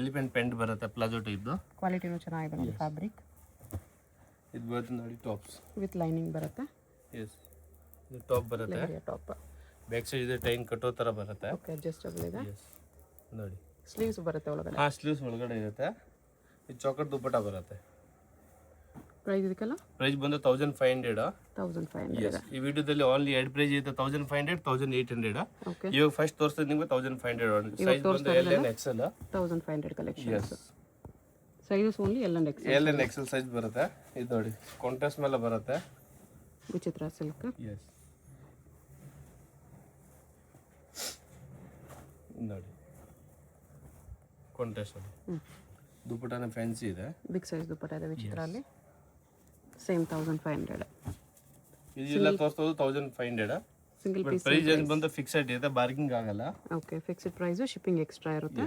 Elephant ಪೆಂಟ್ ಬರುತ್ತೆ palazzo ಟೈಪ್ದು. ಕ್ವಾಲಿಟಿನೂ ಚೆನ್ನಾಗಿದೆ ನೋಡಿ ಫ್ಯಾಬ್ರಿಕ್. ಇದು ಬರುತ್ತೆ ನೋಡಿ ಟಾಪ್ಸ್ ವಿತ್ ಲೈನಿಂಗ್ ಬರುತ್ತೆ. ಎಸ್, ಇದು ಟಾಪ್ ಬರುತ್ತೆ. ಟಾಪ್ ಬ್ಯಾಕ್ ಸೈಡ್ ಇದೆ ಟೈನ್ ಕಟ್ಟೋ ಥರ ಬರುತ್ತೆ. ಓಕೆ, ಅಡ್ಜಸ್ಟಬಲ್ ಇದೆ. ಎಸ್ ನೋಡಿ, ಸ್ಲೀವ್ಸ್ ಬರುತ್ತೆ ಒಳಗಡೆ. ಹಾಂ, ಸ್ಲೀವ್ಸ್ ಒಳಗಡೆ ಇರುತ್ತೆ. ಇದು ಚೌಕಟ್ ದುಪ್ಪಟ್ಟ ಬರುತ್ತೆ. ಪ್ರೈಸ್ ಇದಕ್ಕೆಲ್ಲ ಪ್ರೈಸ್ ಬಂದು 1500. 1500. ಈ ವಿಡಿಯೋದಲ್ಲಿ ಓನ್ಲಿ ಎರಡು ಪ್ರೈಸ್ ಇದೆ, 1500, 1800. ಓಕೆ, ಇವಾಗ ಫಸ್ಟ್ ತೋರಿಸಿದ ನಿಮಗೆ 1500. ಸೈಜ್ ಬಂದು L and XL. 1500 collection. Yes, sizes only L and XL. L and XL size ಬರುತ್ತೆ. ಇದು ನೋಡಿ ಕಾಂಟ್ರಾಸ್ಟ್ ಮೇಲೆ ಬರುತ್ತೆ. ವಿಚಿತ್ರ ಸಿಲ್ಕ್. ಎಸ್, ನೋಡಿ ಕಾಂಟ್ರಾಸ್ಟ್ ನೋಡಿ. ದುಪ್ಪಟ್ಟನ ಫ್ಯಾನ್ಸಿ ಇದೆ. ಬಿಗ್ ಸೈಜ್ ದುಪ್ಪಟ್ಟ ಇದೆ ವಿಚಿತ್ರ ಅಲ್ಲಿ. ಸೇಮ್ 1500. ಇದೆಲ್ಲ ತೋರಿಸೋದು 1500. ಸಿಂಗಲ್ ಪೀಸ್ ಪ್ರೈಸ್ ಏನು ಬಂದು ಫಿಕ್ಸೆಡ್ ಇದೆ, ಬಾರ್ಗಿಂಗ್ ಆಗಲ್ಲ. Okay, fixed price, shipping extra ಇರುತ್ತೆ.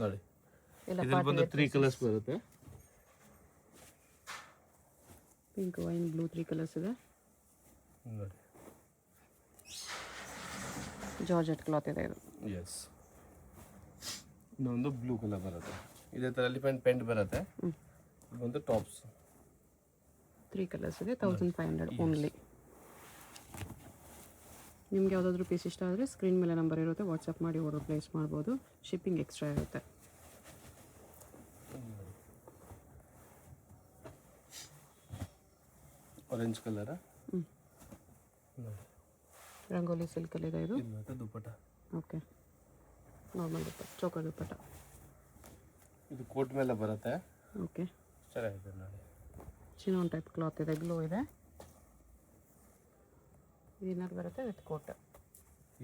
ನೋಡಿ, ಎಲ್ಲ ಇದ್ರಲ್ಲಿ ಬಂದು 3 ಕಲರ್ಸ್ ಬರುತ್ತೆ. ಪಿಂಕ್, ವೈನ್, ಬ್ಲೂ 3 ಕಲರ್ಸ್ ಇದೆ. ನೋಡಿ, ಜಾರ್ಜೆಟ್ ಕ್ಲಾತ್ ಇದೆ ಇದು. ಎಸ್, ಇನ್ನೊಂದು ಬ್ಲೂ ಕಲರ್ ಬರುತ್ತೆ. ಇದೇ ಥರ ಎಲಿಫೆಂಟ್ ಪೆಂಟ್ ಬರುತ್ತೆ. ಇದು ಬಂದು ಟಾಪ್ಸ್ 3 ಕಲರ್ಸ್ ಇದೆ. 1500 ಓನ್ಲಿ. ನಿಮ್ಗೆ ಯಾವುದಾದ್ರೂ ಪೀಸ್ ಇಷ್ಟ ಆದರೆ ಸ್ಕ್ರೀನ್ ಮೇಲೆ ನಂಬರ್ ಇರುತ್ತೆ, ವಾಟ್ಸಪ್ ಮಾಡಿ ಆರ್ಡರ್ ಪ್ಲೇಸ್ ಮಾಡ್ಬೋದು. ಶಿಪ್ಪಿಂಗ್ ಎಕ್ಸ್ಟ್ರಾ ಇರುತ್ತೆ. Orange colour. ರಂಗೋಲಿ ಸಿಲ್ಕಲ್ಲಿ ಇದೆ ಇದು. ದುಪ್ಪಟ್ಟ. ಓಕೆ, ನಾರ್ಮಲ್ ದುಪ್ಪಟ್ಟ, ಚೌಕ ದುಪ್ಪಟ್ಟ. ಇದು ಕೋಟ್ ಮೇಲೆ ಬರುತ್ತೆ. ಓಕೆ, ಚೆನ್ನಾಗಿದೆ ನೋಡಿ. ಚಿನಾನ್ ಟೈಪ್ ಕ್ಲಾತ್ ಇದೆ, ಗ್ಲೋ ಇದೆ. ಇನ್ನರ್ ಬರುತ್ತೆ ವಿತ್ ಕೋಟ್.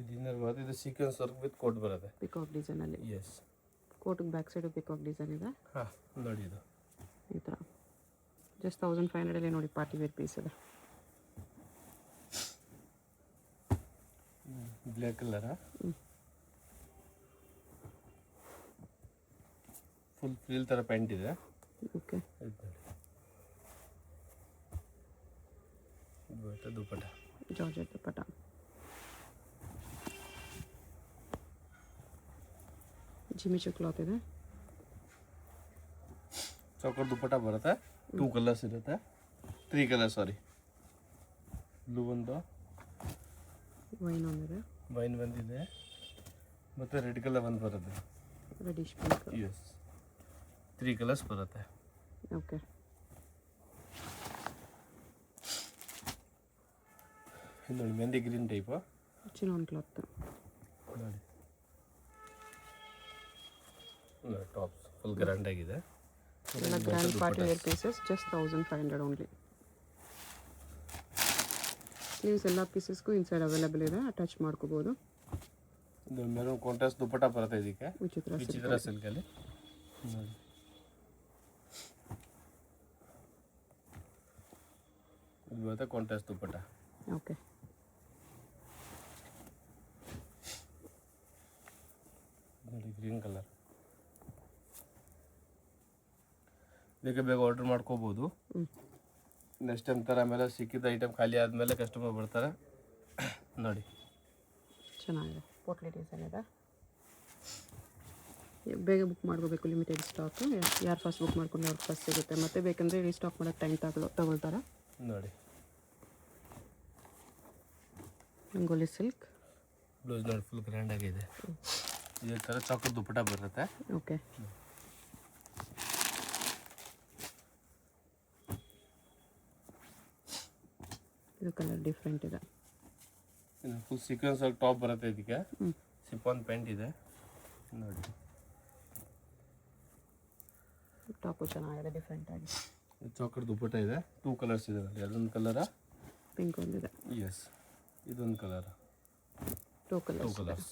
ಇದು ಇನ್ನರ್ ಬರುತ್ತೆ. ಇದು ಸೀಕ್ವೆನ್ಸ್ ವರ್ಕ್ ವಿತ್ ಕೋಟ್ ಬರುತ್ತೆ. ಪಿಕಾಕ್ ಡಿಸೈನಲ್ಲಿ. ಎಸ್, ಕೋಟಿಗೆ ಬ್ಯಾಕ್ ಸೈಡು ಪಿಕಾಕ್ ಡಿಸೈನ್ ಇದೆ. ಹಾಂ, ನೋಡಿ ಇದು ಈ ಥರ ಜಸ್ಟ್ 1500 ನೋಡಿ. ಪಾರ್ಟಿ ವೇರ್ ಪೀಸ್ ಇದೆ. ಬ್ಲ್ಯಾಕ್ ಕಲರ. ಫುಲ್ ಫ್ರೀಲ್ ಥರ ಪ್ಯಾಂಟ್ ಇದೆ. ಓಕೆ, ಇದು ದುಪ್ಪಟ್ಟ, ಜಾರ್ಜೆಟ್ ದುಪ್ಪಟ್ಟ. ಜಿಮಿಚು ಕ್ಲಾತ್ ಇದೆ. ಚೌಕಟ್ ದುಪ್ಪಟ್ಟ ಬರುತ್ತೆ. 2 ಕಲರ್ಸ್ ಇರುತ್ತೆ. 3 ಕಲರ್, ಸಾರಿ. ಬ್ಲೂ ಒಂದು, ವೈನ್ ಒಂದಿದೆ, ವೈನ್ ಬಂದಿದೆ, ಮತ್ತು ರೆಡ್ ಕಲರ್ ಒಂದು ಬರುತ್ತೆ. Reddish pink. ಎಸ್, 3 ಕಲರ್ಸ್ ಬರುತ್ತೆ. ಓಕೆ, ನೋಡಿ mehndi green type. Chinon cloth. ನೋಡಿ, ಟಾಪ್ಸ್ ಫುಲ್ ಗ್ರ್ಯಾಂಡ್ ಆಗಿದೆ. ಎಲ್ಲ grand party wear pieces. Just 1500 only. Sleeves ಎಲ್ಲ ಪೀಸಸ್ಗೂ ಇನ್ಸೈಡ್ ಅವೈಲೇಬಲ್ ಇದೆ, ಅಟ್ಯಾಚ್ ಮಾಡ್ಕೋಬೋದು. ಇದು ಮೆರೂನ್ ಕಾಂಟ್ರಾಸ್ಟ್ ದುಪ್ಪಟ್ಟ ಬರುತ್ತೆ. ಇದಕ್ಕೆ ವಿಚಿತ್ರ ಸಿಲ್ಕಲ್ಲಿ ನೋಡಿ. ಇದು ಬರುತ್ತೆ ಕಾಂಟ್ರಾಸ್ಟ್ ದುಪ್ಪಟ್ಟ. ಓಕೆ, ನೋಡಿ ಗ್ರೀನ್ ಕಲರ್. ಬೇಗ ಬೇಗ ಆರ್ಡರ್ ಮಾಡ್ಕೋಬೋದು. ನೆಕ್ಸ್ಟ್ ಟೈಮ್ ಥರ ಆಮೇಲೆ ಸಿಕ್ಕಿದ ಐಟಮ್ ಖಾಲಿ ಆದಮೇಲೆ ಕಸ್ಟಮರ್ ಬರ್ತಾರೆ. ನೋಡಿ, ಚೆನ್ನಾಗಿದೆ. ಪೋಟ್ಲಿ ಡಿಸೈನ್ ಇದೆ. ಬೇಗ ಬುಕ್ ಮಾಡ್ಕೋಬೇಕು, ಲಿಮಿಟೆಡ್ ಸ್ಟಾಕು. ಯಾರು ಫಸ್ಟ್ ಬುಕ್ ಮಾಡ್ಕೊಂಡು ಅವ್ರಿಗೆ ಫಸ್ಟ್ ಸಿಗುತ್ತೆ. ಮತ್ತೆ ಬೇಕಂದರೆ ರೀಸ್ಟಾಕ್ ಮಾಡೋಕ್ಕೆ ಟೈಮ್ ತಗೊಳ್ತಾರೆ. ನೋಡಿ, ರಂಗೋಲಿ ಸಿಲ್ಕ್. ಬ್ಲೌಸ್ ನೋಡಿ ಫುಲ್ ಗ್ರ್ಯಾಂಡ್ ಆಗಿದೆ. ಇದೇ ಥರ ಚಾಕರ್ ದುಪ್ಪಟ್ಟ ಬರುತ್ತೆ. ಓಕೆ, ಇದು ಕಲರ್ ಡಿಫ್ರೆಂಟ್ ಇದೆ. ಫುಲ್ ಸೀಕ್ವೆನ್ಸ್ ಆಗಿ ಟಾಪ್ ಬರುತ್ತೆ. ಇದಕ್ಕೆ ಸಿಫಾನ್ ಪ್ಯಾಂಟ್ ಇದೆ ನೋಡಿ. ಟಾಪು ಚೆನ್ನಾಗಿದೆ, ಡಿಫ್ರೆಂಟ್ ಆಗಿ. ಚಾಕರ್ ದುಪ್ಪಟ್ಟ ಇದೆ. 2 ಕಲರ್ಸ್ ಇದೆ ನೋಡಿ. ಅದೊಂದು ಕಲರ, ಪಿಂಕ್ ಒಂದಿದೆ. ಎಸ್, ಇದೊಂದು ಕಲರ್. 2 ಕಲರ್ಸ್.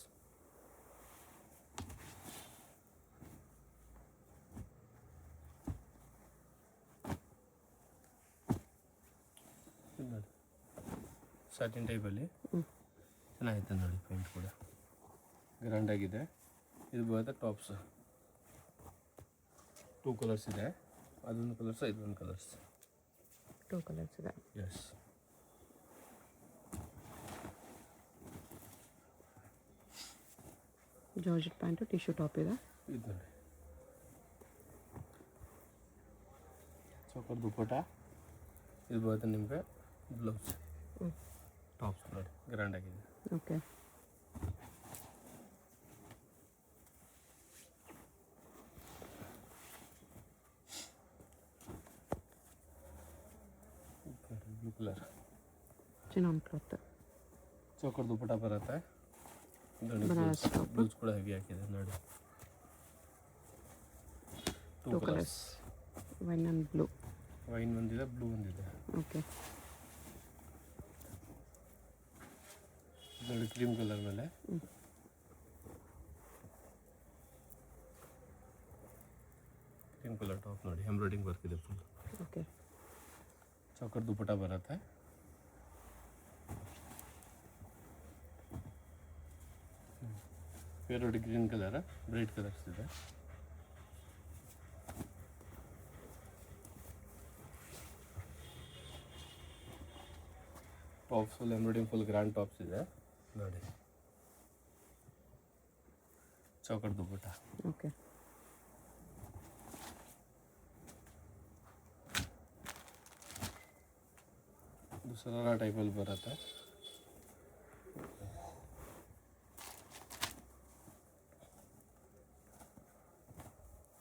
ನೋಡಿ, ಸಾಟಿನ್ ಟೈಪಲ್ಲಿ ಚೆನ್ನಾಗಿದೆ ನೋಡಿ. ಪ್ಯಾಂಟ್ ಕೂಡ ಗ್ರ್ಯಾಂಡ್ ಆಗಿದೆ. ಇದು ಬರುತ್ತೆ ಟಾಪ್ಸ್. 2 ಕಲರ್ಸ್ ಇದೆ. ಅದೊಂದು ಕಲರ್ಸ್, ಇದೊಂದು ಕಲರ್ಸ್. 2 ಕಲರ್ಸ್ ಇದೆ. Yes, georgette pant, tissue top ಇದೆ. ಇದು ನೋಡಿ ಚೌಕರ್ ದುಪ್ಪಟ ಇದು ಬರುತ್ತೆ ನಿಮಗೆ ಬ್ಲೌಸ್ ಟಾಪ್ಸ್ ನೋಡಿ ಗ್ರ್ಯಾಂಡ್ ಆಗಿದೆ. Okay. Blue colour chinon cloth. ಚೌಕರ್ ದುಪ್ಪಟ ಬರುತ್ತೆ. ಬನಾರಸ್ ಟಾಪ್. ಬ್ಲೌಸ್ ಕೂಡ ಹೆವಿ ಹಾಕಿದೆ ನೋಡಿ. Two colours, wine and blue. Wine ಒಂದಿದೆ, ಬ್ಲೂ ಒಂದಿದೆ. ಓಕೆ. ನೋಡಿ ಕ್ರೀಮ್ ಕಲರ್ ಮೇಲೆ ಕ್ರೀಮ್ ಕಲರ್ ಟಾಪ್ ನೋಡಿ ಎಂಬ್ರಾಯ್ಡಿಂಗ್ ವರ್ಕ್ ಇದೆ ಫುಲ್. ಓಕೆ. ಚೌಕರ್ ದುಪ್ಪಟ ಬರುತ್ತೆ. Favourite green colour, bright colours ಇದೆ. Tops full embroidering full grand tops ಇದೆ ನೋಡಿ. ಚೌಕರ್ ದುಪ್ಪಟ. ಓಕೆ. ಇದು ಸರಾರ ಟೈಪಲ್ಲಿ ಬರುತ್ತೆ.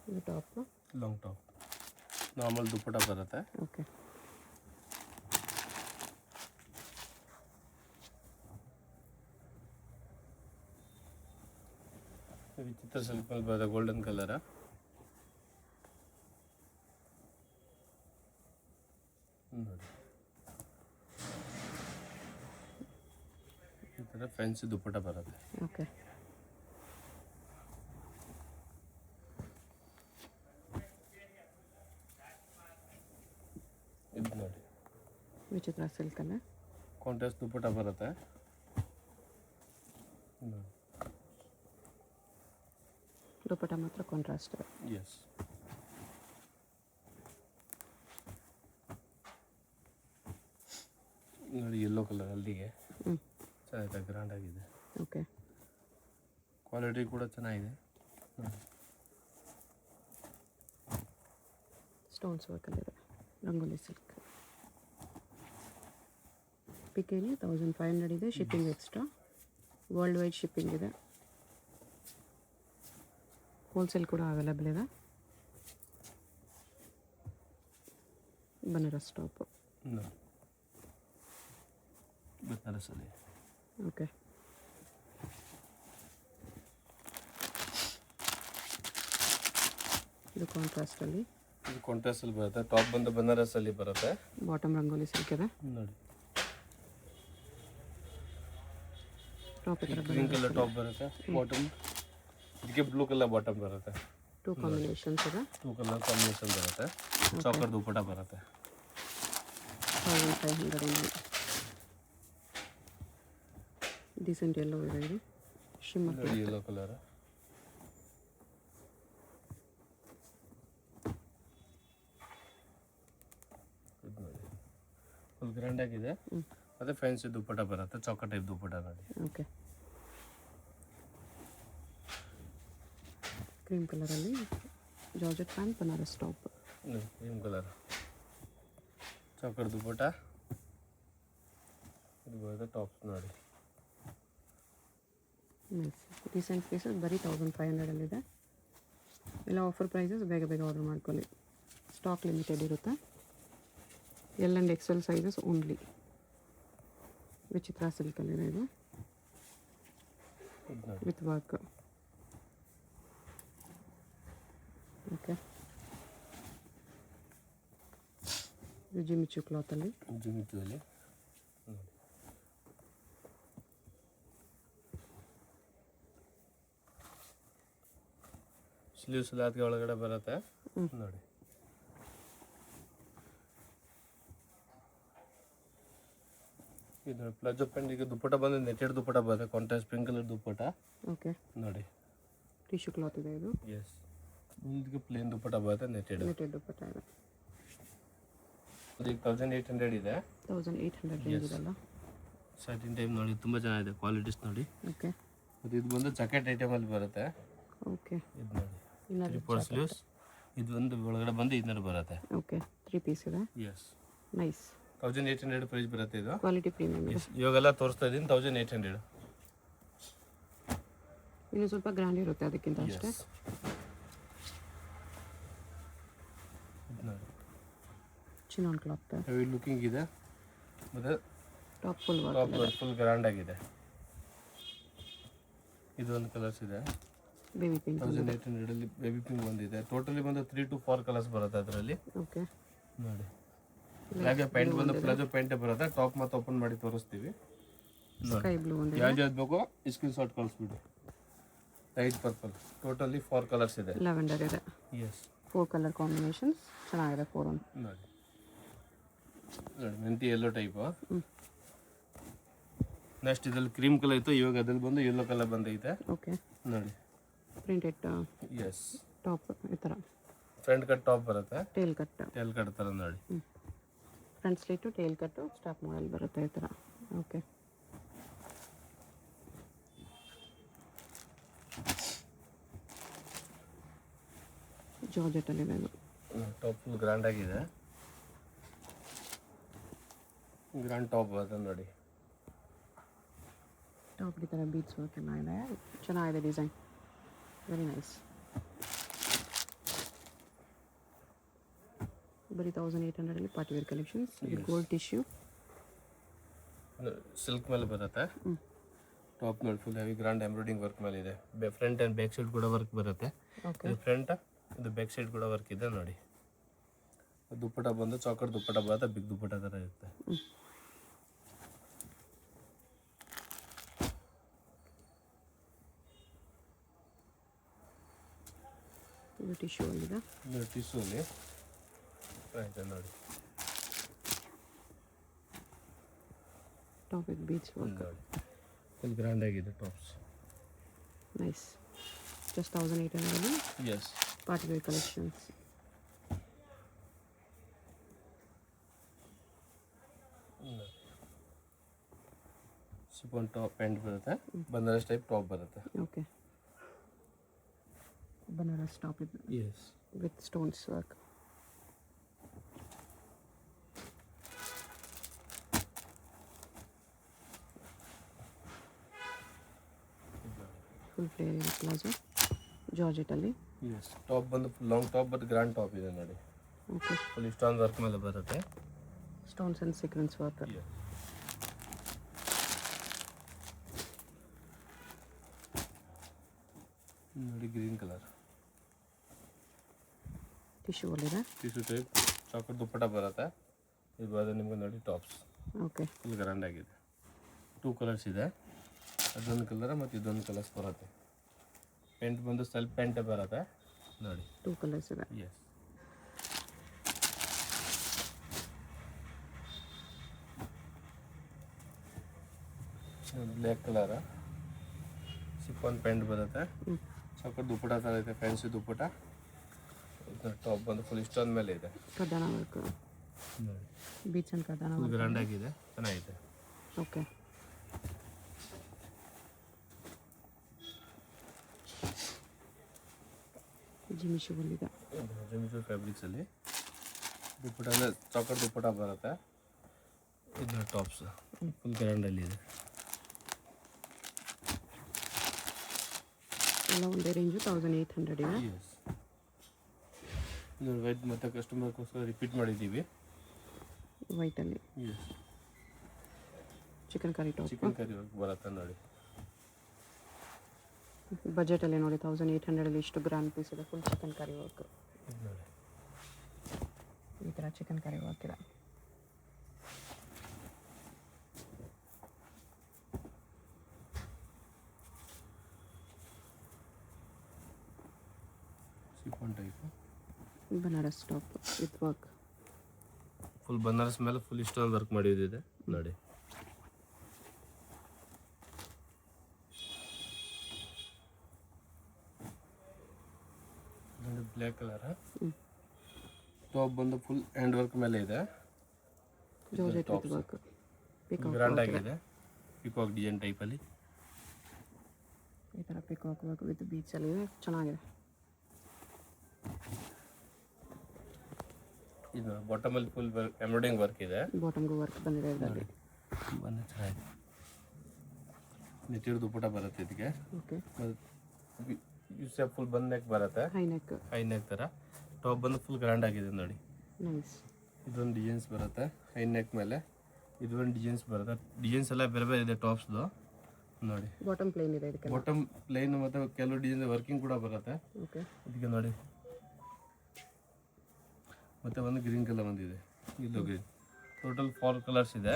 ಇದು top. Long top normal dupatta ಬರುತ್ತೆ. ಓಕೆ. ವಿಚಿತ್ರ ಸಿಲ್ಕ್ ಮೇಲೆ ಬರುತ್ತೆ ಗೋಲ್ಡನ್ ಕಲರ್. ನೋಡಿ ಈ ಥರ ಫ್ಯಾನ್ಸಿ ದುಪ್ಪಟ ಬರುತ್ತೆ. ಓಕೆ. ಇದು ನೋಡಿ ವಿಚಿತ್ರ ಸಿಲ್ಕಲ್ಲೇ ಕಾಂಟ್ರಾಸ್ಟ್ ದುಪ್ಪಟ ಬರುತ್ತೆ. ದುಪ್ಪಟ ಮಾತ್ರ ಕಾಂಟ್ರಾಸ್ಟ್. ಎಸ್. ನೋಡಿ ಯೆಲ್ಲೋ ಕಲರ್ ಅಲ್ಲಿಗೆ ಚೆನ್ನಾಗಿದೆ, ಗ್ರ್ಯಾಂಡ್ ಆಗಿದೆ. ಓಕೆ. ಕ್ವಾಲಿಟಿ ಕೂಡ ಚೆನ್ನಾಗಿದೆ. ಸ್ಟೋನ್ಸ್ ವರ್ಕಲ್ಲಿದೆ, ರಂಗೋಲಿ ಸಿಲ್ಕ್. ಪಿಕೇನಿ 1500 ಇದೆ, shipping extra. World wide shipping ಇದೆ. ಹೋಲ್ಸೇಲ್ ಕೂಡ ಅವೈಲೇಬಲ್ ಇದೆ. ಬನಾರಸ್ ಟಾಪ್. ಬನಾರಸಲ್ಲಿ. ಓಕೆ. ಇದು ಕಾಂಟ್ರಾಸ್ಟಲ್ಲಿ. ಇದು ಕಾಂಟ್ರಾಸ್ಟಲ್ಲಿ ಬರುತ್ತೆ. ಟಾಪ್ ಬಂದು ಬನಾರಸಲ್ಲಿ ಬರುತ್ತೆ. ಬಾಟಮ್ ರಂಗೋಲಿ ಸಿಲ್ಕ್ ಇದೆ. ನೋಡಿ ಟಾಪ್ ಈ ಥರ ಗ್ರೀನ್ ಕಲರ್ ಟಾಪ್ ಬರುತ್ತೆ. ಬಾಟಮ್ ಇದಕ್ಕೆ ಬ್ಲೂ ಕಲರ್ ಬಾಟಮ್ ಬರುತ್ತೆ. ಟೂ ಕಾಂಬಿನೇಷನ್ಸ್ ಇದೆ. 2 ಕಲರ್ ಕಾಂಬಿನೇಷನ್ ಬರುತ್ತೆ. ಚೌಕರ್ ದುಪ್ಪಟ ಬರುತ್ತೆ. 1500 ಡೀಸೆಂಟ್ ಎಲ್ಲೋ ಇದೆ. ಇದು ಶಿಮ್ಮರ್ ಯೆಲ್ಲೋ ಕಲರ್. ಇದು ನೋಡಿ ಫುಲ್ ಗ್ರ್ಯಾಂಡ್ ಆಗಿದೆ. ಮತ್ತೆ ಫ್ಯಾನ್ಸಿ ದುಪ್ಪಟ ಬರುತ್ತೆ. ಚೌಕ ಟೈಪ್ ದುಪ್ಪಟ ನೋಡಿ. ಓಕೆ. ಕ್ರೀಮ್ ಕಲರಲ್ಲಿ georgette pant, Banaras top. Cream colour ಚೌಕರ್ ದುಪ್ಪಟ. ಇದು ಬರುತ್ತೆ ಟಾಪ್ಸ್ ನೋಡಿ. ರೀಸೆಂಟ್ ಪೀಸಸ್ ಬರೀ 1500 ಎಲ್ಲ ಆಫರ್ ಪ್ರೈಸಸ್. ಬೇಗ ಬೇಗ ಆರ್ಡರ್ ಮಾಡ್ಕೊಳ್ಳಿ, ಸ್ಟಾಕ್ ಲಿಮಿಟೆಡ್ ಇರುತ್ತೆ. L and Excel sizes only. ವಿಚಿತ್ರ ಸಿಲ್ಕಲ್ಲಿದೆ ಇದು ವಿತ್ ವರ್ಕ್. ಓಕೆ. ಇದು ಜಿಮಿಚು ಕ್ಲಾತಲ್ಲಿ. ಜಿಮಿಚುವಲ್ಲಿ ಸ್ಲೀವ್ಸ್ ಲಾತ್ಗೆ ಒಳಗಡೆ ಬರುತ್ತೆ ನೋಡಿ. ಇದು ಪ್ಲಾಜೋ ಪ್ಯಾಂಟಿಗೆ ದುಪ್ಪಟ ಬಂದು ನೆಟೆಡ್ ದುಪ್ಪಟ ಬರುತ್ತೆ. Contrast pink colour dupatta. Okay. ನೋಡಿ ಟಿಶ್ಯೂ ಕ್ಲಾತ್ ಇದೆ ಇದು. ಎಸ್. ಮುಂದಿಗೆ ಪ್ಲೇನ್ ದುಪ್ಪಟ ಬರುತ್ತೆ ನೆಟೆಡ್. ನೆಟೆಡ್ ದುಪ್ಪಟ ಇದೆ. ಅದು 1800 ಇದೆ. 1800 ರೇಂಜ್ ಇದೆಲ್ಲ. ಸರ್ಟಿನ್ ಟೈಮ್ ನೋಡಿ ತುಂಬ ಚೆನ್ನಾಗಿದೆ ಕ್ವಾಲಿಟೀಸ್ ನೋಡಿ. ಓಕೆ. ಮತ್ತು ಇದು ಬಂದು ಜಾಕೆಟ್ ಐಟಮಲ್ಲಿ ಬರುತ್ತೆ. ಓಕೆ. ಇದು ನೋಡಿ 3/4 ಸ್ಲೀವ್ಸ್. ಇದು ಒಂದು ಒಳಗಡೆ ಬಂದು ಇನ್ನರ್ ಬರುತ್ತೆ. ಓಕೆ. 3 ಪೀಸ್ ಇದೆ. S nice. 1800 ಪ್ರೈಸ್ ಬರುತ್ತೆ ಇದು. ಕ್ವಾಲಿಟಿ ಪ್ರೀಮಿಯಮ್ ಇದೆ. ಇವಾಗೆಲ್ಲ ತೋರಿಸ್ತಾ ಇದ್ದೀನಿ 1800. ಇನ್ನು ಸ್ವಲ್ಪ ಗ್ರ್ಯಾಂಡ್ ಇರುತ್ತೆ ಅದಕ್ಕಿಂತ ಅಷ್ಟೇ. Chinon cloth. ಹೆವಿ ಲುಕಿಂಗ್ ಇದೆ ಮತ್ತು top full top full grand ಆಗಿದೆ. ಇದೊಂದು ಕಲರ್ಸ್ ಇದೆ. Baby pink. 1800 ಅಲ್ಲಿ ಬೇಬಿ ಪಿಂಕ್ ಬಂದಿದೆ. ಟೋಟಲಿ ಬಂದು 3 to 4 ಕಲರ್ಸ್ ಬರುತ್ತೆ ಅದರಲ್ಲಿ. ಓಕೆ ನೋಡಿ ಹಾಗೆ ಪ್ಯಾಂಟ್ ಬಂದು ಪ್ಲಾಜೋ ಪ್ಯಾಂಟೇ ಬರುತ್ತೆ. ಟಾಪ್ ಮತ್ತೆ ಓಪನ್ ಮಾಡಿ ತೋರಿಸ್ತೀವಿ. ಸ್ಕೈ ಬ್ಲೂ ಒಂದು. ಯಾವ್ದು ಬೇಕೋ ಸ್ಕ್ರೀನ್ ಶಾಟ್ ಕಳಿಸ್ಬಿಡಿ. Light purple. ಟೋಟಲಿ 4 ಕಲರ್ಸ್ ಇದೆ. ಲ್ಯಾವೆಂಡರ್ ಇದೆ. ಎಸ್ 4 ಕಲರ್ ಕಾಂಬಿನೇಷನ್ಸ್ ಚೆನ್ನಾಗಿದೆ. 4 1. ನೋಡಿ ಮೆಂತಿ ಯೆಲ್ಲೋ ಟೈಪ್. ನೆಕ್ಸ್ಟ್ ಇದ್ರಲ್ಲಿ ಕ್ರೀಮ್ ಕಲರ್ ಇತ್ತು, ಇವಾಗ ಅದ್ರಲ್ಲಿ ಬಂದು ಯೆಲ್ಲೋ ಕಲರ್ ಬಂದೈತೆ. ಓಕೆ ನೋಡಿ ಪ್ರಿಂಟೆಡ್ ಎಸ್ ಟಾಪ್ ಈ ಥರ. ಫ್ರಂಟ್ ಕಟ್ ಟಾಪ್ ಬರುತ್ತೆ. Tail cut. ಟೇಲ್ ಕಟ್ ಥರ ನೋಡಿ. Front slit tail cut top model ಬರುತ್ತೆ ಈ ಥರ. ಓಕೆ ಜಾರ್ಜೆಟಲ್ಲಿದೆ ಇದು. ಟಾಪ್ ಫುಲ್ ಗ್ರ್ಯಾಂಡ್ ಆಗಿದೆ. ಗ್ರ್ಯಾಂಡ್ ಟಾಪ್ ಬರುತ್ತೆ ನೋಡಿ. ಟಾಪ್ ಈ ಥರ ಬೀಟ್ಸ್ ವರ್ಕ್ ಎಲ್ಲ ಇದೆ. ಚೆನ್ನಾಗಿದೆ ಡಿಸೈನ್. Very nice. ಬರೀ 1800 ಪಾರ್ಟಿ ವೇರ್ ಕಲೆಕ್ಷನ್ಸ್. ಇದು ಗೋಲ್ಡ್ ಟಿಶ್ಯೂ ಸಿಲ್ಕ್ ಮೇಲೆ ಬರುತ್ತೆ. ಟಾಪ್ ನೋಡಿ full heavy grand embroidering work ಮೇಲೆ ಇದೆ. ಫ್ರಂಟ್ ಆ್ಯಂಡ್ ಬ್ಯಾಕ್ ಸೈಡ್ ಕೂಡ ವರ್ಕ್ ಬರುತ್ತೆ. ಓಕೆ ಇದು ಫ್ರಂಟ್, ಇದು ಬ್ಯಾಕ್ ಸೈಡ್ ಕೂಡ ವರ್ಕ್ ಇದೆ ನೋಡಿ. ದುಪ್ಪಟ ಬಂದು ಚಾಕಟ್ ದುಪ್ಪಟ ಬರುತ್ತೆ. ಬಿಗ್ ದುಪ್ಪಟ ಥರ ಇರುತ್ತೆ. ಇದು ಟಿಶ್ಯೂ ಅಲ್ಲಿದೆ. ಇದು ಟಿಶ್ಯೂ ಅಲ್ಲಿ ಆಯ್ತು ನೋಡಿ. Top with beach work. ನೋಡಿ ಫುಲ್ ಗ್ರ್ಯಾಂಡ್ ಆಗಿದೆ tops. Nice. Just 1800 yes party wear collections. Chiffon top pant ಬರುತ್ತೆ. ಬನಾರಸ್ ಟೈಪ್ ಟಾಪ್ ಬರುತ್ತೆ. ಓಕೆ ಬನಾರಸ್ ಟಾಪ್ ಇದು yes with stones work. Full flare ಇದೆ ಪ್ಲಾಜೋ ಜಾರ್ಜೆಟಲ್ಲಿ. ಎಸ್ ಟಾಪ್ ಬಂದು full long top but grand top ಇದೆ ನೋಡಿ. Okay full stone work ಮೇಲೆ ಬರುತ್ತೆ. Stones and sequence work. ನೋಡಿ ಗ್ರೀನ್ ಕಲರ್ ಟಿಶ್ಯೂ ಅಲ್ಲಿದೆ. ಟಿಶ್ಯೂ ಟೈಪ್ ಚಾಕಟ್ ದುಪ್ಪಟ ಬರುತ್ತೆ. ಇದು ಬರೋದು ನಿಮಗೆ ನೋಡಿ ಟಾಪ್ಸ್. ಓಕೆ ಫುಲ್ ಗ್ರ್ಯಾಂಡ್ ಆಗಿದೆ. 2 ಕಲರ್ಸ್ ಇದೆ. ಅದೊಂದು ಕಲರ್ ಮತ್ತು ಇದೊಂದು ಕಲರ್ಸ್ ಬರುತ್ತೆ. ಪ್ಯಾಂಟ್ ಬಂದು ಸೆಲ್ಫ್ ಪ್ಯಾಂಟೇ ಬರುತ್ತೆ ನೋಡಿ. 2 ಕಲರ್ಸ್ ಇದೆ. Yes black colour chiffon pant ಬರುತ್ತೆ. ಚಾಕಟ್ ದುಪ್ಪಟ ಥರ ಇದೆ. ಫ್ಯಾನ್ಸಿ ದುಪ್ಪಟ. ಟಾಪ್ ಬಂದು ಫುಲ್ ಸ್ಟೋನ್ ಮೇಲೆ ಇದೆ. ಕದ್ದಾನ ವರ್ಕ್. ಬೀಚ್ ಅಂಡ್ ಕದ್ದಾನ ಫುಲ್ ವರ್ಕ್. ಗ್ರ್ಯಾಂಡ್ ಆಗಿದೆ. ಚೆನ್ನಾಗಿದೆ. ಓಕೆ ಜಿಮ್ಮಿ ಶೂ ಅಲ್ಲಿದೆ. ಜಮಿಸು ಫ್ಯಾಬ್ರಿಕ್ಸಲ್ಲಿ ದುಪ್ಪಟ ಅಂದರೆ ಚಾಕಟ್ ದುಪ್ಪಟ ಬರುತ್ತೆ. ಇದು ಟಾಪ್ಸ್ ಫುಲ್ ಗ್ರ್ಯಾಂಡಲ್ಲಿ ಇದೆ. ಎಲ್ಲ ಒಂದೇ ರೇಂಜು 1800 ಇದೆ. ಎಸ್ ಇದು ವೈಟ್ ಮತ್ತು ಕಸ್ಟಮರ್ಗೋಸ್ಕರ ರಿಪೀಟ್ ಮಾಡಿದ್ದೀವಿ. ವೈಟಲ್ಲಿ yes chikankari top. Chikankari work ಬರುತ್ತೆ ನೋಡಿ. ಬಜೆಟಲ್ಲಿ ನೋಡಿ 1800 ಇಷ್ಟು ಗ್ರ್ಯಾಂಡ್ ಪೀಸ್ ಇದೆ. Full chikankari work. ಇದು ನೋಡಿ ಈ ಥರ ಚಿಕನ್ ಕರಿ ವರ್ಕ್ ಇದೆ. Chiffon type Banaras top with work. Full Banaras ಮೇಲೆ ಫುಲ್ ಸ್ಟೋನ್ ವರ್ಕ್ ಮಾಡಿದಿದೆ ನೋಡಿ. Black colour. ಟಾಪ್ ಬಂದು ಫುಲ್ ಹ್ಯಾಂಡ್ ವರ್ಕ್ ಮೇಲೆ ಇದೆ. Georgette with work. ಗ್ರ್ಯಾಂಡ್ ಆಗಿದೆ. ಪಿಕಾಕ್ ಡಿಸೈನ್ ಟೈಪಲ್ಲಿ. ಈ ಥರ ಪಿಕಾಕ್ ವರ್ಕ್ ವಿತ್ ಬೀಚಲ್ಲಿ ಇದೆ. ಚೆನ್ನಾಗಿದೆ. ಇದು ಬಾಟಮಲ್ಲಿ ಫುಲ್ ಎಂಬ್ರಾಯ್ಡಿಂಗ್ ವರ್ಕ್ ಇದೆ. ಬಾಟಮ್ಗೂ ವರ್ಕ್ ಬಂದಿದೆ ಇದರಲ್ಲಿ. ತುಂಬಾ ಚೆನ್ನಾಗಿದೆ. ನೆಟ್ಟಿರ್ ದುಪ್ಪಟ ಬರುತ್ತೆ ಇದಕ್ಕೆ. ಓಕೆ. ಯೂಸ್ ಫುಲ್ ಬಂದ್ ನೆಕ್ ಬರುತ್ತೆ. ಹೈ ನೆಕ್ ಥರ. ಟಾಪ್ ಬಂದು ಫುಲ್ ಗ್ರ್ಯಾಂಡ್ ಆಗಿದೆ ನೋಡಿ. ನೈಸ್. ಇದೊಂದು ಡಿಸೈನ್ಸ್ ಬರುತ್ತೆ ಹೈ ನೆಕ್ ಮೇಲೆ. ಇದೊಂದು ಡಿಸೈನ್ಸ್ ಬರುತ್ತೆ. ಡಿಸೈನ್ಸ್ ಎಲ್ಲ ಬೇರೆ ಬೇರೆ ಇದೆ ಟಾಪ್ಸ್ದು ನೋಡಿ. ಬಾಟಮ್ ಪ್ಲೇನ್ ಇದೆ ಇದಕ್ಕೆ. ಬಾಟಮ್ ಪ್ಲೇನ್ ಮತ್ತು ಕೆಲವು ಡಿಸೈನ್ ವರ್ಕಿಂಗ್ ಕೂಡ ಬರುತ್ತೆ. ಓಕೆ. ಇದಕ್ಕೆ ನೋಡಿ. ಮತ್ತು ಒಂದು ಗ್ರೀನ್ ಕಲರ್ ಬಂದಿದೆ. ಇದು ಗ್ರೀನ್. ಟೋಟಲ್ 4 ಕಲರ್ಸ್ ಇದೆ.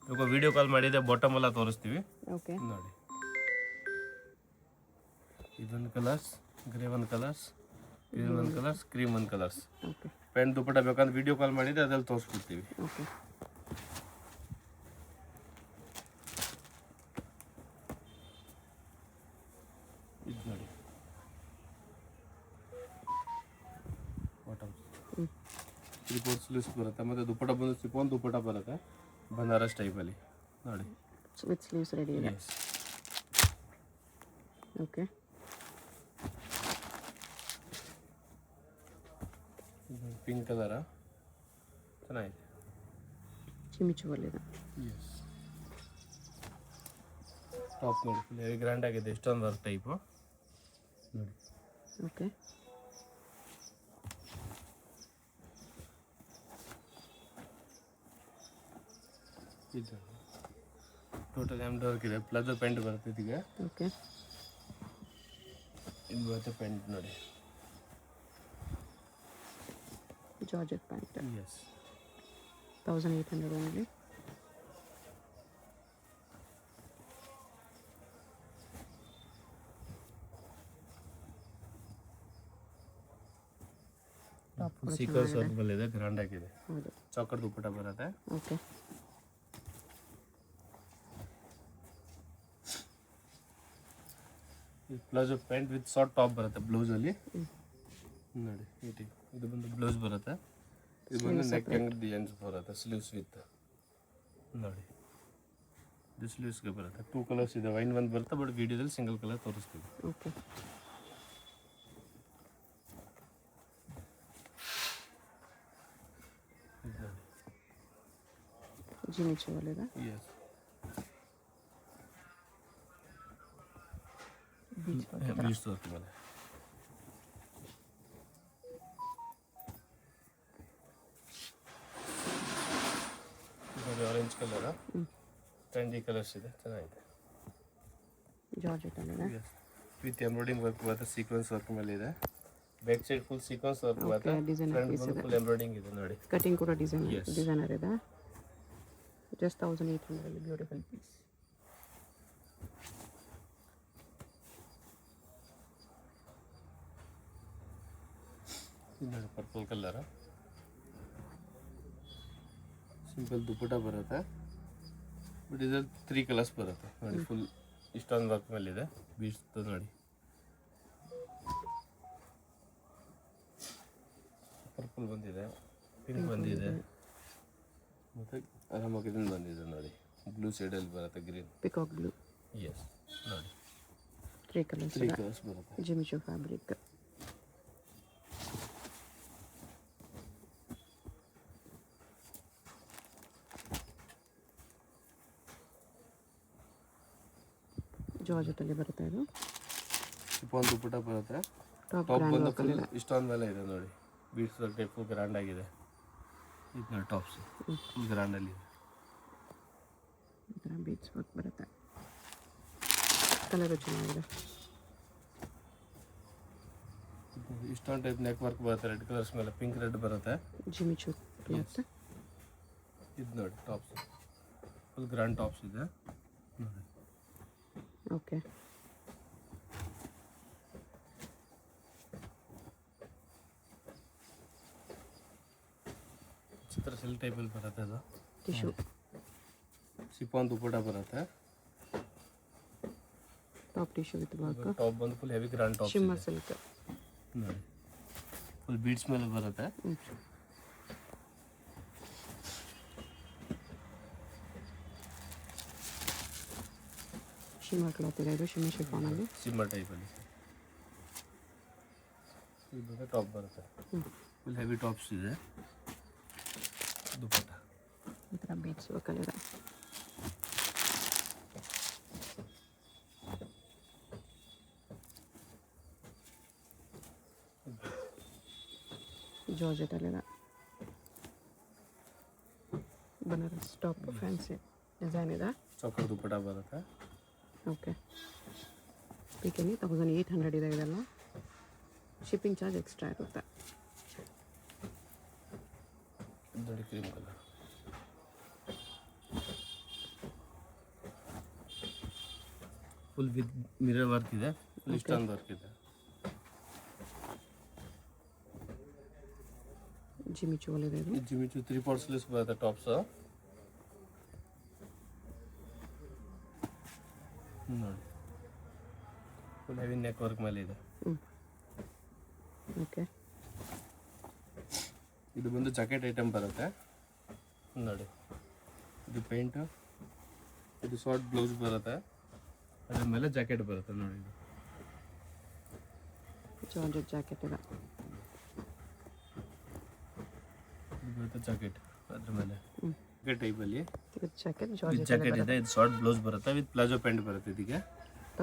ಇವಾಗ ವಿಡಿಯೋ ಕಾಲ್ ಮಾಡಿದೆ ಬಾಟಮ್ ಎಲ್ಲ ತೋರಿಸ್ತೀವಿ. ಓಕೆ. ನೋಡಿ ಇದೊಂದು ಕಲರ್ಸ್, ಗ್ರೇ ಒಂದು ಕಲರ್ಸ್, ಗ್ರೀನ್ ಒಂದು ಕಲರ್ಸ್, ಕ್ರೀಮ್ ಒಂದು ಕಲರ್ಸ್. ಓಕೆ. ಪ್ಯಾಂಟ್ ದುಪ್ಪಟ ಬೇಕಂದ್ರೆ ವಿಡಿಯೋ ಕಾಲ್ ಮಾಡಿದ್ರೆ ಅದ್ರಲ್ಲಿ ತೋರಿಸ್ಬಿಡ್ತೀವಿ. ಓಕೆ. ಇದು ನೋಡಿ ಬಾಟಮ್ 3/4 ಸ್ಲೀವ್ಸ್ ಬರುತ್ತೆ. ಮತ್ತು ದುಪ್ಪಟ ಬಂದು ಸಿಫಾನ್ ದುಪ್ಪಟ ಬರುತ್ತೆ ಬನಾರಸ್ ಟೈಪಲ್ಲಿ ನೋಡಿ. ವಿತ್ ಸ್ಲೀವ್ಸ್ ರೆಡಿ ಇದೆ. ಓಕೆ. ಪಿಂಕ್ ಕಲರ ಚೆನ್ನಾಗಿದೆ. ಚಿಮಿಚುವಲ್ಲಿದೆ. ಟಾಪ್ ನೋಡಿ ಫುಲ್ ಹೆವಿ ಗ್ರ್ಯಾಂಡ್ ಆಗಿದೆ. ಇಷ್ಟೊಂದು ವರ್ಕ್ ಟೈಪು ನೋಡಿ. ಓಕೆ. ಇದು ಟೋಟಲ್ ವರ್ಕ್ ಇದೆ. ಪ್ಲಸ್ ಪ್ಯಾಂಟ್ ಬರುತ್ತೆ ಇದಕ್ಕೆ. ಓಕೆ. ಇದು ಬರುತ್ತೆ ಪ್ಯಾಂಟ್ ನೋಡಿ. Georgette pant. 1800 only. Sequence work ಬಂದಿದೆ. ಗ್ರ್ಯಾಂಡ್ ಆಗಿದೆ. ಹೌದು. ಚಾಕರ್ ದುಪ್ಪಟ ಬರುತ್ತೆ. ಓಕೆ. ಇದು palazzo pant with short top ಬರುತ್ತೆ ಬ್ಲೌಸಲ್ಲಿ ನೋಡಿ. ಇದು ಬಂದು ಬ್ಲೌಸ್ ಬರುತ್ತೆ. ಇದು ಬಂದು ನೆಕ್ ಹ್ಯಾಂಗ್ ಡಿಸೈನ್ಸ್ ಬರುತ್ತೆ. ಸ್ಲೀವ್ಸ್ ವಿತ್ ನೋಡಿ. ಇದು ಸ್ಲೀವ್ಸ್ಗೆ ಬರುತ್ತೆ. 2 ಕಲರ್ಸ್ ಇದೆ. ವೈನ್ ಒಂದು ಬರುತ್ತೆ ಬಟ್ ವಿಡಿಯೋದಲ್ಲಿ ಸಿಂಗಲ್ ಕಲರ್ ತೋರಿಸ್ತೀವಿ. ಓಕೆ. ಜಿಮಿಚುವಲ್ಲಿದೆ. ಎಸ್. ಬೀಚ್ ವರ್ಕ್ ಮೇಲೆ ಆರೆಂಜ್ ಕಲರ್ ಟ್ರೆಂಡಿ ಕಲರ್ಸ್ ಇದೆ. ಚೆನ್ನಾಗಿದೆ. ಜಾರ್ಜೆಟ್ ಅಲ್ಲಿದೆ. ವಿತ್ ಎಂಬ್ರಾಯ್ಡಿಂಗ್ ವರ್ಕ್ ಬರುತ್ತೆ. ಸೀಕ್ವೆನ್ಸ್ ವರ್ಕ್ ಮೇಲೆ ಇದೆ. Back side full sequence work ಬರುತ್ತೆ. ಫ್ರಂಟ್ ಬಂದು ಫುಲ್ ಎಂಬ್ರಾಯ್ಡಿಂಗ್ ಇದೆ ನೋಡಿ. ಕಟಿಂಗ್ ಕೂಡ ಡಿಸೈನರ್ ಇದೆ. Just 1800 beautiful piece. ಇದು ಪರ್ಪಲ್ ಕಲರ್ ಸಿಂಪಲ್ ದುಪ್ಪಟ ಬರುತ್ತೆ. ಬಟ್ ಇದ್ರಲ್ಲಿ 3 ಕಲರ್ಸ್ ಬರುತ್ತೆ ನೋಡಿ. ಫುಲ್ ಇಷ್ಟೊಂದು ವರ್ಕ್ ಮೇಲೆ ಇದೆ. ಬೀಚ್ ನೋಡಿ. ಪರ್ಪಲ್ ಬಂದಿದೆ, ಪಿಂಕ್ ಬಂದಿದೆ, ಮತ್ತು ಆರಾಮಾಗಿ ಇದನ್ನು ಬಂದಿದೆ ನೋಡಿ. ಬ್ಲೂ ಸೈಡಲ್ಲಿ ಬರುತ್ತೆ. Green peacock blue. ಎಸ್ ನೋಡಿ. 3 ಕಲರ್ಸ್ ಬರುತ್ತೆ. ಜಿಮಿಚು ಫ್ಯಾಬ್ರಿಕ್. ಜಾರ್ಜೆಟಲ್ಲಿ ಬರುತ್ತೆ. ಇದು ಶಿಫಾನ್ ದುಪ್ಪಟ ಬರುತ್ತೆ. ಟಾಪ್ ಬಂದು ಫುಲ್ ಇಷ್ಟೊಂದು ಮೇಲೆ ಇದೆ ನೋಡಿ. ಬೀಟ್ಸ್ ಟೈಪ್ ಫುಲ್ ಗ್ರ್ಯಾಂಡ್ ಆಗಿದೆ. ಇದು ನೋಡಿ ಟಾಪ್ಸ್ ಫುಲ್ ಗ್ರ್ಯಾಂಡಲ್ಲಿ ಇದೆ. ಈ ಥರ ಬೀಟ್ಸ್ ವರ್ಕ್ ಬರುತ್ತೆ. ಕಲರು ಚೆನ್ನಾಗಿದೆ. ಇಷ್ಟೊಂದು ಟೈಪ್ ನೆಕ್ ವರ್ಕ್ ಬರುತ್ತೆ. ರೆಡ್ ಕಲರ್ಸ್ ಮೇಲೆ ಪಿಂಕ್ ರೆಡ್ ಬರುತ್ತೆ. ಜಿಮಿಚು ಕ್ಲಾತ್. ಇದು ನೋಡಿ ಟಾಪ್ಸ್ ಫುಲ್ ಗ್ರ್ಯಾಂಡ್ ಟಾಪ್ಸ್ ಇದೆ ನೋಡಿ. ಓಕೆ. ಚಿತ್ರ ಸಿಲ್ಕ್ ಟೈಪಲ್ಲಿ ಬರುತ್ತೆ. ಅದು ಟಿಶ್ಯೂ. ಶಿಫಾನ್ ದುಪ್ಪಟ ಬರುತ್ತೆ. Top tissue with work. Top ಬಂದು full heavy grand top shimmer silk ನೋಡಿ. ಫುಲ್ ಬೀಡ್ಸ್ ಮೇಲೆ ಬರುತ್ತೆ. ಶಿಮ್ಮರ್ ಕ್ಲಾತ್ ಇದೆ. ಇದು ಶಿಮ್ಮರ್ ಶಿಫಾನಲ್ಲಿ ಸಿಮ್ಮರ್ ಟೈಪಲ್ಲಿ ಇದು ಟಾಪ್ ಬರುತ್ತೆ. ಫುಲ್ ಹೆವಿ ಟಾಪ್ಸ್ ಇದೆ. ದುಪ್ಪಟ್ಟ. ಈ ಥರ ಬೀಟ್ಸ್ ವರ್ಕಲ್ಲಿದೆ. ಜಾರ್ಜೆಟಲ್ಲಿದೆ. ಬನಾರಸ್ ಟಾಪ್ ಫ್ಯಾನ್ಸಿ ಡಿಸೈನ್ ಇದೆ. ಚೌಕರ್ ದುಪ್ಪಟ್ಟ ಬರುತ್ತೆ. ಓಕೆ. ಪೀಕಲ್ಲಿ 1800 ಇದೆ ಇದೆಲ್ಲ. ಶಿಪ್ಪಿಂಗ್ ಚಾರ್ಜ್ ಎಕ್ಸ್ಟ್ರಾ ಇರುತ್ತೆ. ನೋಡಿ cream colour. Full with mirror work ಇದೆ, ಫುಲ್ ಸ್ಟೋನ್ ವರ್ಕ್ ಇದೆ. ಜಿಮಿಚು ಇದೆ ಇದು. ಜಿಮಿಚು 3/4 ಸ್ಲೀವ್ಸ್ ಬರುತ್ತೆ ಟಾಪ್ಸ್. ನೋಡಿ ಫುಲ್ ಹೆವಿ ನೆಕ್ ವರ್ಕ್ ಮೇಲೆ ಇದೆ. ಓಕೆ. ಇದು ಬಂದು ಜಾಕೆಟ್ ಐಟಮ್ ಬರುತ್ತೆ. ನೋಡಿ ಇದು ಪೇಂಟ್, ಇದು ಶಾರ್ಟ್ ಬ್ಲೌಸ್ ಬರುತ್ತೆ, ಅದ್ರ ಮೇಲೆ ಜಾಕೆಟ್ ಬರುತ್ತೆ. ನೋಡಿ ಇದು ಜಾರ್ಜೆಟ್ ಜಾಕೆಟ್ ಇದೆ. ಇದು ಬರುತ್ತೆ ಜಾಕೆಟ್, ಅದ್ರ ಮೇಲೆ ಟೈಪಲ್ಲಿ ಜಾಕೆಟ್ ವಿತ್ ಜಾಕೆಟ್ ಇದೆ. ಇದು ಶಾರ್ಟ್ ಬ್ಲೌಸ್ ಬರುತ್ತೆ ವಿತ್ ಪ್ಲಾಜೋ ಪ್ಯಾಂಟ್ ಬರುತ್ತೆ. ಇದಕ್ಕೆ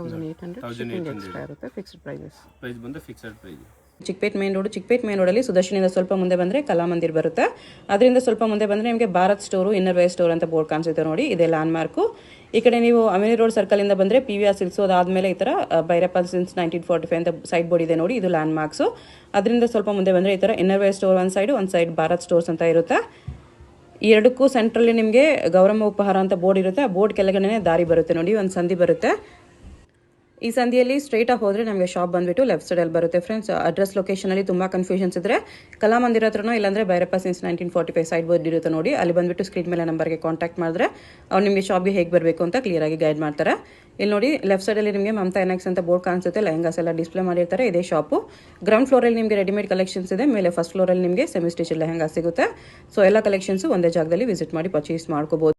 1800 ಎಕ್ಸ್ಟ್ರಾ ಇರುತ್ತೆ. Fixed prices. ಪ್ರೈಸ್ ಬಂದು ಫಿಕ್ಸೆಡ್ ಪ್ರೈಸ್. ಚಿಕ್ಕಪೇಟ್ ಮೇನ್ ರೋಡಲ್ಲಿ ಸುದರ್ಶನಿಂದ ಸ್ವಲ್ಪ ಮುಂದೆ ಬಂದರೆ ಕಲಾಮಂದಿರ್ ಬರುತ್ತೆ. ಅದರಿಂದ ಸ್ವಲ್ಪ ಮುಂದೆ ಬಂದರೆ ನಿಮಗೆ Bharat store, inner wear store ಅಂತ ಬೋರ್ಡ್ ಕಾಣಿಸುತ್ತೆ ನೋಡಿ, ಇದೆ ಲ್ಯಾಂಡ್ ಮಾರ್ಕು. ಈ ಕಡೆ ನೀವು ಅಮಿನಿ ರೋಡ್ ಸರ್ಕಲಿಂದ ಬಂದರೆ PVR ಸಿಲ್ಕ್ಸು, ಅದಾದಮೇಲೆ ಈ ಥರ ಭೈರಪ್ಪ ಸಿನ್ಸ್ 1945 ಅಂತ ಸೈಡ್ ಬೋರ್ಡ್ ಇದೆ ನೋಡಿ, ಇದು ಲ್ಯಾಂಡ್ ಮಾರ್ಕ್ಸು. ಅದರಿಂದ ಸ್ವಲ್ಪ ಮುಂದೆ ಬಂದರೆ ಈ ಥರ ಇನ್ನರ್ ವೇರ್ ಸ್ಟೋರ್ ಒಂದು ಸೈಡ್ ಭಾರತ್ ಸ್ಟೋರ್ಸ್ ಅಂತ ಇರುತ್ತೆ. ಈ ಎರಡಕ್ಕೂ ಸೆಂಟ್ರಲ್ಲಿ ನಿಮಗೆ ಗೌರಮ್ಮ ಉಪಹಾರ ಅಂತ ಬೋರ್ಡ್ ಇರುತ್ತೆ. ಆ ಬೋರ್ಡ್ ಕೆಳಗಡೆ ದಾರಿ ಬರುತ್ತೆ ನೋಡಿ, ಒಂದು ಸಂಧಿ ಬರುತ್ತೆ. ಈ ಸಂಧಿಯಲ್ಲಿ ಸ್ಟ್ರೈಟಾಗಿ ಹೋದರೆ ನಮಗೆ ಶಾಪ್ ಬಂದುಬಿಟ್ಟು ಲೆಫ್ಟ್ ಸೈಡಲ್ಲಿ ಬರುತ್ತೆ ಫ್ರೆಂಡ್ಸ್. ಅಡ್ರೆಸ್ ಲೊಕೇಶನಲ್ಲಿ ತುಂಬ ಕನ್ಫ್ಯೂಷನ್ಸ್ ಇದ್ದರೆ ಕಲಾಮಂದಿರ ಹತ್ರನೋ ಇಲ್ಲಾಂದರೆ ಭೈರಪ್ಪ ಸಿನ್ಸ್ 1945 ಸೈಡ್ ಬೋರ್ಡ್ ಇರುತ್ತೆ ನೋಡಿ, ಅಲ್ಲಿ ಬಂದುಬಿಟ್ಟು ಸ್ಕ್ರೀನ್ ಮೇಲೆ ನಂಬರ್ಗೆ ಕಾಂಟ್ಯಾಕ್ಟ್ ಮಾಡಿದ್ರೆ ಅವ್ರು ನಿಮಗೆ ಶಾಪ್ಗೆ ಹೇಗೆ ಬರಬೇಕು ಅಂತ ಕ್ಲಿಯರಾಗಿ ಗೈಡ್ ಮಾಡ್ತಾರೆ. ಇಲ್ಲಿ ನೋಡಿ ಲೆಫ್ಟ್ ಸೈಡಲ್ಲಿ ನಿಮಗೆ ಮಮತಾ ಎನೆಕ್ಸ್ ಅಂತ ಬೋರ್ಡ್ ಕಾಣಿಸುತ್ತೆ. ಲೆಹಂಗಾಸ್ ಎಲ್ಲ ಡಿಸ್ಪ್ಲೇ ಮಾಡಿರ್ತಾರೆ. ಇದೇ ಶಾಪು. ಗ್ರೌಂಡ್ ಫ್ಲೋರಲ್ಲಿ ನಿಮಗೆ ರೆಡಿಮೇಡ್ ಕಲೆಕ್ಷನ್ಸ್ ಇದೆ, ಮೇಲೆ ಫಸ್ಟ್ ಫ್ಲೋರಲ್ಲಿ ನಿಮಗೆ ಸೆಮಿ ಸ್ಟಿಚ್ ಲೆಹಂಗಾ ಸಿಗುತ್ತೆ. ಸೊ ಎಲ್ಲ ಕಲೆಕ್ಷನ್ಸು ಒಂದೇ ಜಾಗದಲ್ಲಿ ವಿಸಿಟ್ ಮಾಡಿ ಪರ್ಚೇಸ್ ಮಾಡ್ಕೋಬೋದು.